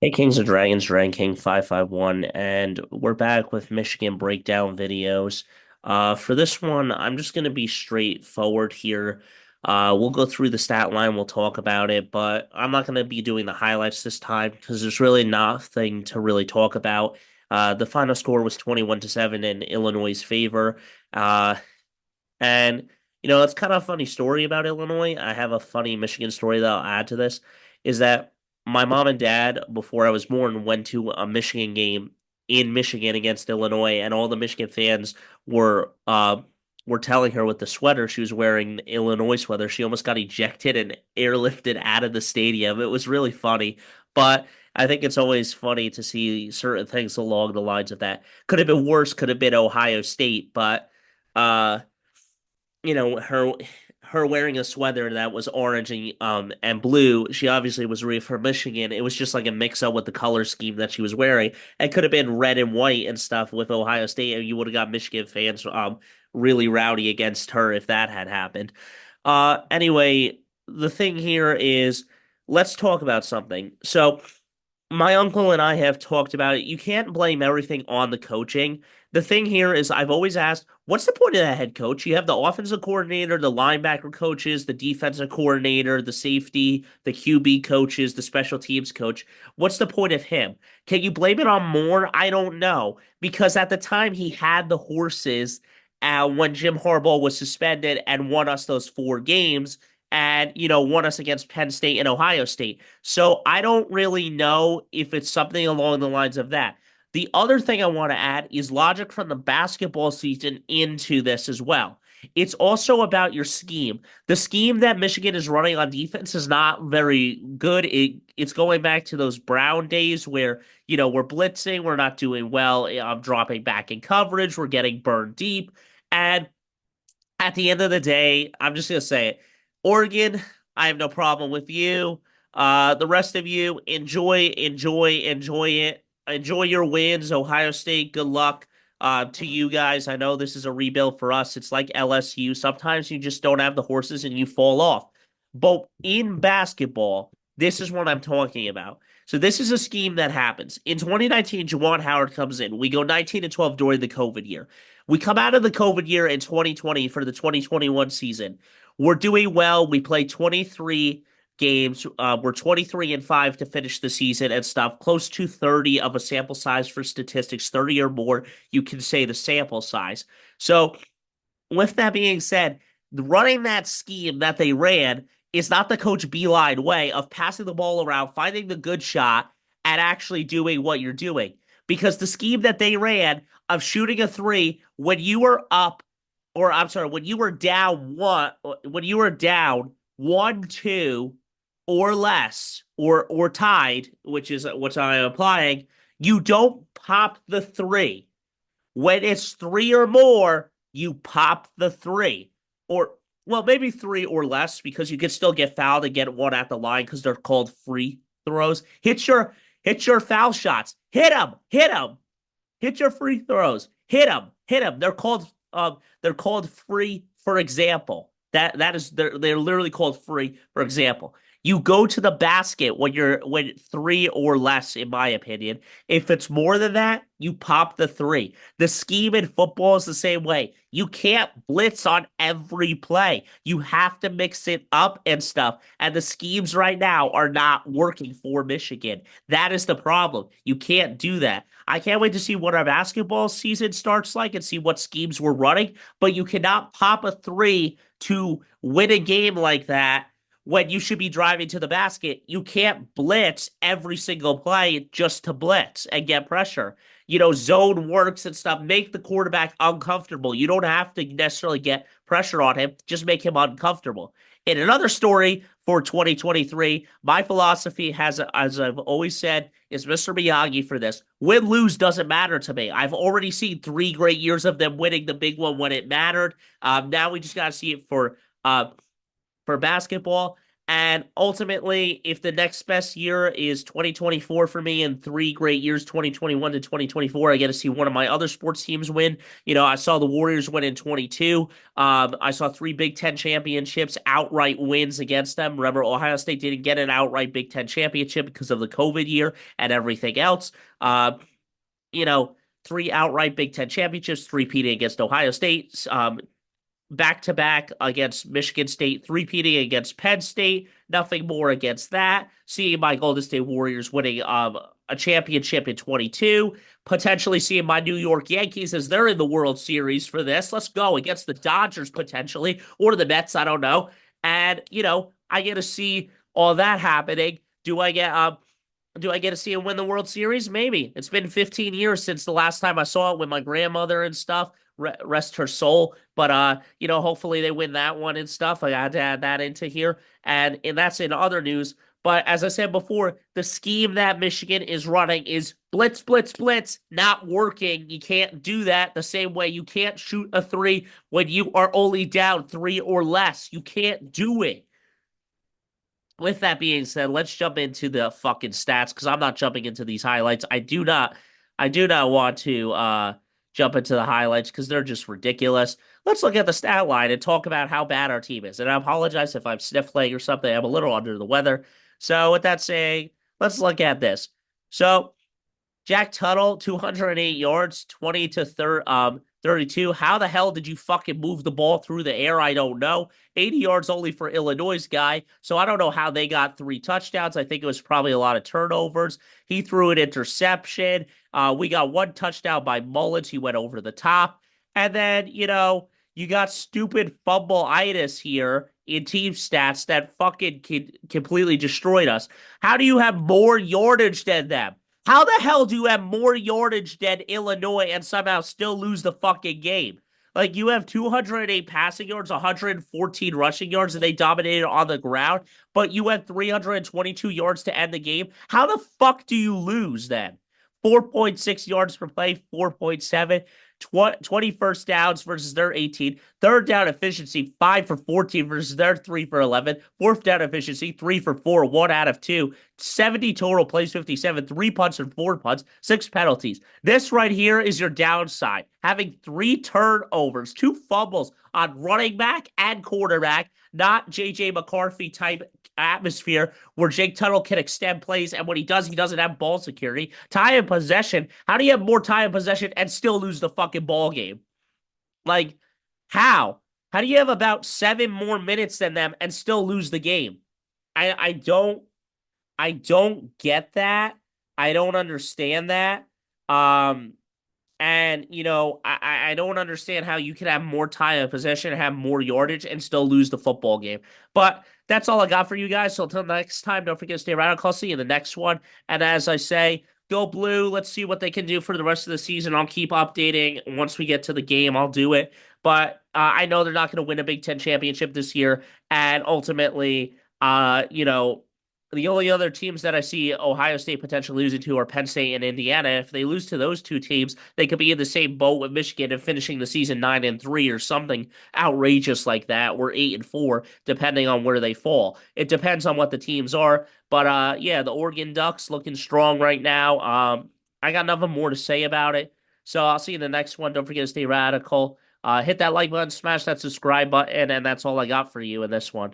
Hey Kings and Dragons, Ranking 551, and we're back with Michigan breakdown videos. For this one, I'm just going to be straightforward here. We'll go through the stat line, we'll talk about it, but I'm not going to be doing the highlights this time because there's really nothing to really talk about. The final score was 21-7 in Illinois' favor. Uh, and, it's kind of a funny story about Illinois. I have a funny Michigan story that I'll add to this, is that my mom and dad, before I was born, went to a Michigan game in Michigan against Illinois, and all the Michigan fans were telling her with the sweater she was wearing, the Illinois sweater, she almost got ejected and airlifted out of the stadium. It was really funny, but I think it's always funny to see certain things along the lines of that. Could have been worse, could have been Ohio State, but uh her wearing a sweater that was orange and blue. She obviously was really from Michigan. It was just like a mix up with the color scheme that she was wearing. It could have been red and white and stuff with Ohio State, and you would have got Michigan fans really rowdy against her if that had happened. Anyway, the thing here is let's talk about something. So my uncle and I have talked about it. You can't blame everything on the coaching. The thing here is, I've always asked, what's the point of the head coach? You have the offensive coordinator, the linebacker coaches, the defensive coordinator, the safety, the QB coaches, the special teams coach. What's the point of him? Can you blame it on Moore? I don't know. Because at the time, he had the horses when Jim Harbaugh was suspended and won us those 4 games and, won us against Penn State and Ohio State. So I don't really know if it's something along the lines of that. The other thing I want to add is logic from the basketball season into this as well. It's also about your scheme. The scheme that Michigan is running on defense is not very good. It's going back to those Brown days where, we're blitzing, we're not doing well. I'm dropping back in coverage, we're getting burned deep. And at the end of the day, I'm just gonna say it. Oregon, I have no problem with you. The rest of you, enjoy it. Enjoy your wins. Ohio State, good luck to you guys. I know this is a rebuild for us. It's like LSU. Sometimes you just don't have the horses and you fall off. But in basketball, this is what I'm talking about. So this is a scheme that happens. In 2019, Juwan Howard comes in. We go 19-12 during the COVID year. We come out of the COVID year in 2020 for the 2021 season. We're doing well. We play 23 games. We're 23-5 to finish the season and stuff. Close to 30 of a sample size for statistics, 30 or more. You can say the sample size. So, with that being said, running that scheme that they ran is not the Coach Beeline way of passing the ball around, finding the good shot, and actually doing what you're doing. Because the scheme that they ran of shooting a three when you were up, or I'm sorry, when you were down 1-2 or less, or tied, which is what I'm applying, you don't pop the three. When it's three or more, you pop the three. Or, well, maybe three or less because you can still get fouled and get one at the line because they're called free throws. Hit your foul shots. Hit them. Hit them. Hit your free throws. Hit them. Hit them. They're called free for example. They're literally called free for example. You go to the basket when three or less, in my opinion. If it's more than that, you pop the three. The scheme in football is the same way. You can't blitz on every play. You have to mix it up and stuff. And the schemes right now are not working for Michigan. That is the problem. You can't do that. I can't wait to see what our basketball season starts like and see what schemes we're running. But you cannot pop a three to win a game like that when you should be driving to the basket. You can't blitz every single play just to blitz and get pressure. Zone works and stuff. Make the quarterback uncomfortable. You don't have to necessarily get pressure on him, just make him uncomfortable. In another story for 2023, my philosophy has, as I've always said, is Mr. Miyagi for this. Win lose doesn't matter to me. I've already seen 3 great years of them winning the big one when it mattered. Now we just got to see it for basketball. And ultimately, if the next best year is 2024 for me and three great years, 2021 to 2024, I get to see one of my other sports teams win. I saw the Warriors win in 22. I saw three Big Ten championships, outright wins against them. Remember, Ohio State didn't get an outright Big Ten championship because of the COVID year and everything else. You know, three outright Big Ten championships, three-peating against Ohio State. Back to back against Michigan State, three-peating against Penn State, nothing more against that. Seeing my Golden State Warriors winning a championship in 22, potentially seeing my New York Yankees as they're in the World Series for this. Let's go against the Dodgers potentially, or the Mets, I don't know. And, I get to see all that happening. Do I get to see him win the World Series? Maybe. It's been 15 years since the last time I saw it with my grandmother and stuff. Rest her soul. But hopefully they win that one and stuff. I had to add that into here. And that's in other news. But as I said before, the scheme that Michigan is running is blitz, blitz, blitz, not working. You can't do that the same way. You can't shoot a three when you are only down three or less. You can't do it. With that being said, let's jump into the fucking stats because I'm not jumping into these highlights. I do not want to jump into the highlights because they're just ridiculous. Let's look at the stat line and talk about how bad our team is. And I apologize if I'm sniffling or something. I'm a little under the weather. So with that saying, let's look at this. So Jack Tuttle, 208 yards, 20 to 32. How the hell did you fucking move the ball through the air? I don't know. 80 yards only for Illinois' guy. So I don't know how they got three touchdowns. I think it was probably a lot of turnovers. He threw an interception. We got one touchdown by Mullins. He went over the top. And then, you got stupid fumble-itis here in team stats that fucking completely destroyed us. How do you have more yardage than them? How the hell do you have more yardage than Illinois and somehow still lose the fucking game? Like, you have 208 passing yards, 114 rushing yards, and they dominated on the ground, but you had 322 yards to end the game. How the fuck do you lose then? 4.6 yards per play, 4.7. 20 first downs versus their 18. Third down efficiency, 5 for 14 versus their 3 for 11. Fourth down efficiency, 3 for 4, 1 out of 2. 70 total plays, 57, 3 punts and 4 punts, 6 penalties. This right here is your downside. Having 3 turnovers, 2 fumbles on running back and quarterback, not J.J. McCarthy type atmosphere where Jake Tuttle can extend plays, and when he does, he doesn't have ball security. Time in possession. How do you have more time in possession and still lose the fucking ball game? Like, how? How do you have about 7 more minutes than them and still lose the game? I don't get that. I don't understand that. And I don't understand how you can have more time of possession, have more yardage, and still lose the football game. But that's all I got for you guys. So until next time, don't forget to stay around. I'll see you in the next one. And as I say, go blue. Let's see what they can do for the rest of the season. I'll keep updating. Once we get to the game, I'll do it. But I know they're not going to win a Big Ten championship this year. And ultimately, the only other teams that I see Ohio State potentially losing to are Penn State and Indiana. If they lose to those two teams, they could be in the same boat with Michigan and finishing the season 9-3 or something outrageous like that, or 8-4, depending on where they fall. It depends on what the teams are. But yeah, the Oregon Ducks looking strong right now. I got nothing more to say about it. So I'll see you in the next one. Don't forget to stay radical. Hit that like button, smash that subscribe button, and that's all I got for you in this one.